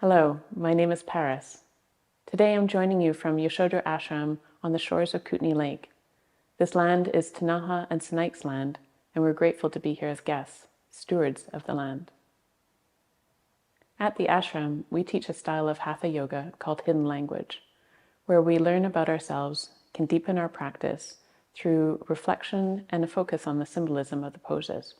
Hello, my name is Paris. Today I'm joining you from Yasodhara Ashram on the shores of Kootenay Lake. This land is Ktunaxa and Sinixt land, and we're grateful to be here as guests, stewards of the land. At the ashram, we teach a style of Hatha Yoga called Hidden Language, where we learn about ourselves, can deepen our practice through reflection and a focus on the symbolism of the poses.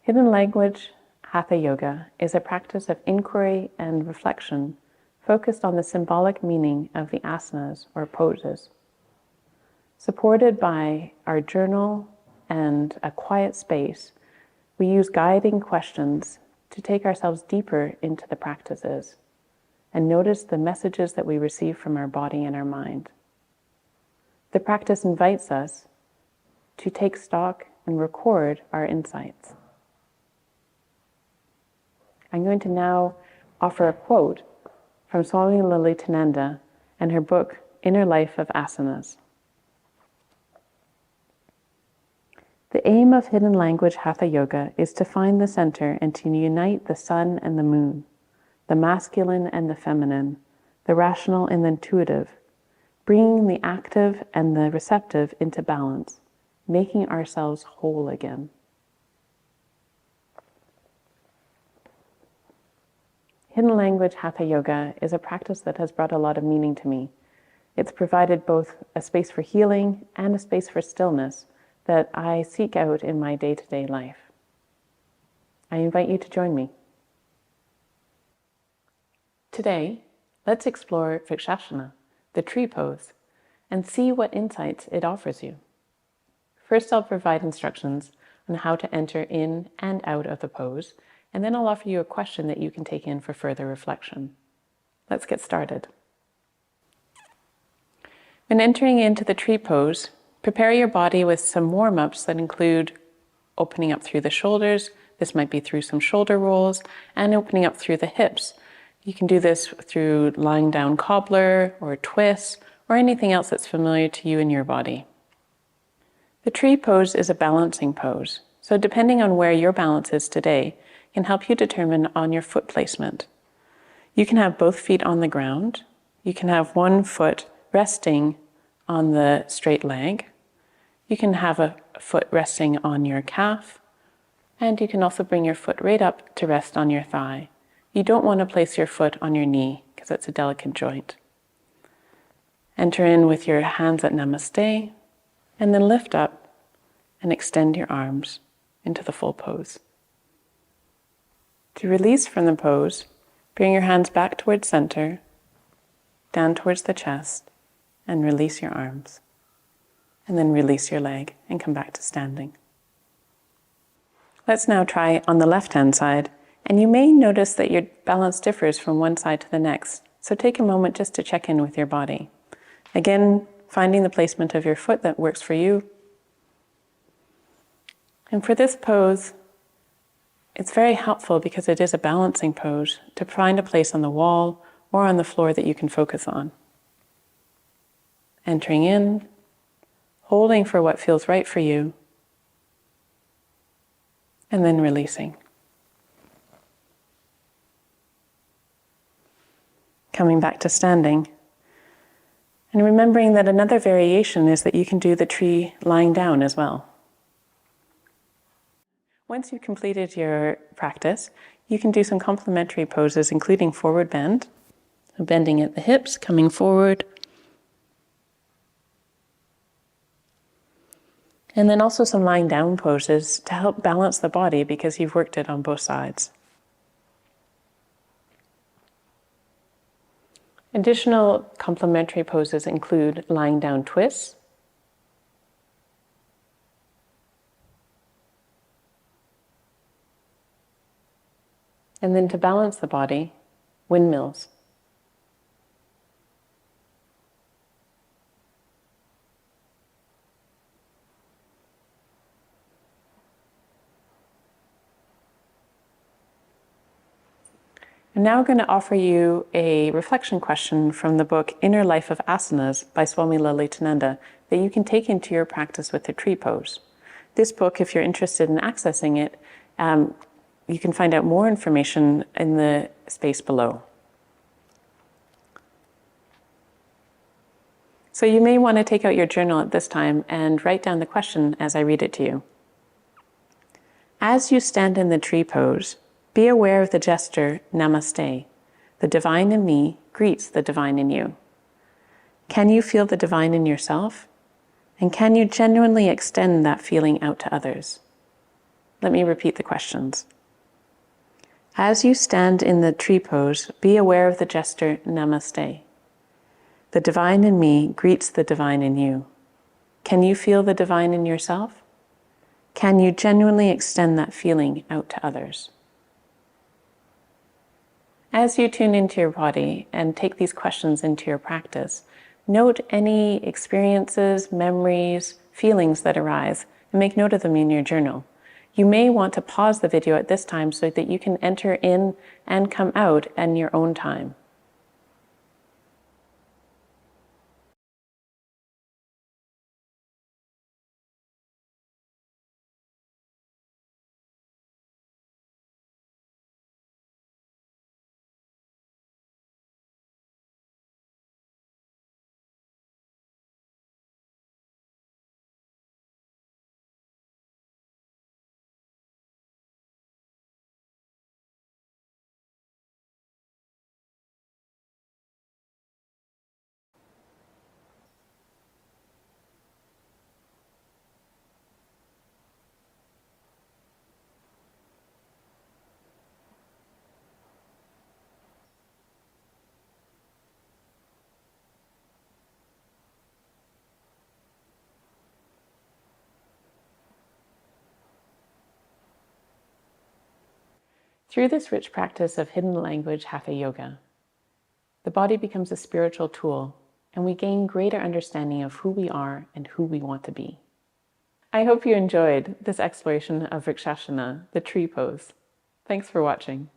Hidden Language Hatha Yoga is a practice of inquiry and reflection focused on the symbolic meaning of the asanas or poses. Supported by our journal and a quiet space, we use guiding questions to take ourselves deeper into the practices and notice the messages that we receive from our body and our mind. The practice invites us to take stock and record our insights. I'm going to now offer a quote from Swami Lalitananda and her book, Inner Life of Asanas. The aim of Hidden Language Hatha Yoga is to find the center and to unite the sun and the moon, the masculine and the feminine, the rational and the intuitive, bringing the active and the receptive into balance, making ourselves whole again. Hidden Language Hatha Yoga is a practice that has brought a lot of meaning to me. It's provided both a space for healing and a space for stillness that I seek out in my day-to-day life. I invite you to join me. Today, let's explore Vriksasana, the tree pose, and see what insights it offers you. First, I'll provide instructions on how to enter in and out of the pose, and then I'll offer you a question that you can take in for further reflection. Let's get started. When entering into the tree pose, prepare your body with some warm-ups that include opening up through the shoulders. This might be through some shoulder rolls and opening up through the hips. You can do this through lying down cobbler or twists or anything else that's familiar to you in your body. The tree pose is a balancing pose, so depending on where your balance is today, can help you determine on your foot placement. You can have both feet on the ground. You can have one foot resting on the straight leg. You can have a foot resting on your calf. And you can also bring your foot right up to rest on your thigh. You don't want to place your foot on your knee because it's a delicate joint. Enter in with your hands at namaste, and then lift up and extend your arms into the full pose. To release from the pose, bring your hands back towards center, down towards the chest, and release your arms. And then release your leg and come back to standing. Let's now try on the left-hand side, and you may notice that your balance differs from one side to the next, so take a moment just to check in with your body. Again, finding the placement of your foot that works for you. And for this pose, it's very helpful because it is a balancing pose to find a place on the wall or on the floor that you can focus on. Entering in, holding for what feels right for you, and then releasing. Coming back to standing. And remembering that another variation is that you can do the tree lying down as well. Once you've completed your practice, you can do some complementary poses, including forward bend, so bending at the hips, coming forward, and then also some lying down poses to help balance the body because you've worked it on both sides. Additional complementary poses include lying down twists, and then to balance the body, windmills. I'm now going to offer you a reflection question from the book Inner Life of Asanas by Swami Lalitananda that you can take into your practice with the tree pose. This book, if you're interested in accessing it, you can find out more information in the space below. So you may want to take out your journal at this time and write down the question as I read it to you. As you stand in the tree pose, be aware of the gesture namaste. The divine in me greets the divine in you. Can you feel the divine in yourself? And can you genuinely extend that feeling out to others? Let me repeat the questions. As you stand in the tree pose, be aware of the gesture namaste. The divine in me greets the divine in you. Can you feel the divine in yourself? Can you genuinely extend that feeling out to others? As you tune into your body and take these questions into your practice, note any experiences, memories, feelings that arise, and make note of them in your journal. You may want to pause the video at this time so that you can enter in and come out in your own time. Through this rich practice of Hidden Language Hatha Yoga, the body becomes a spiritual tool, and we gain greater understanding of who we are and who we want to be. I hope you enjoyed this exploration of Vriksasana, the tree pose. Thanks for watching.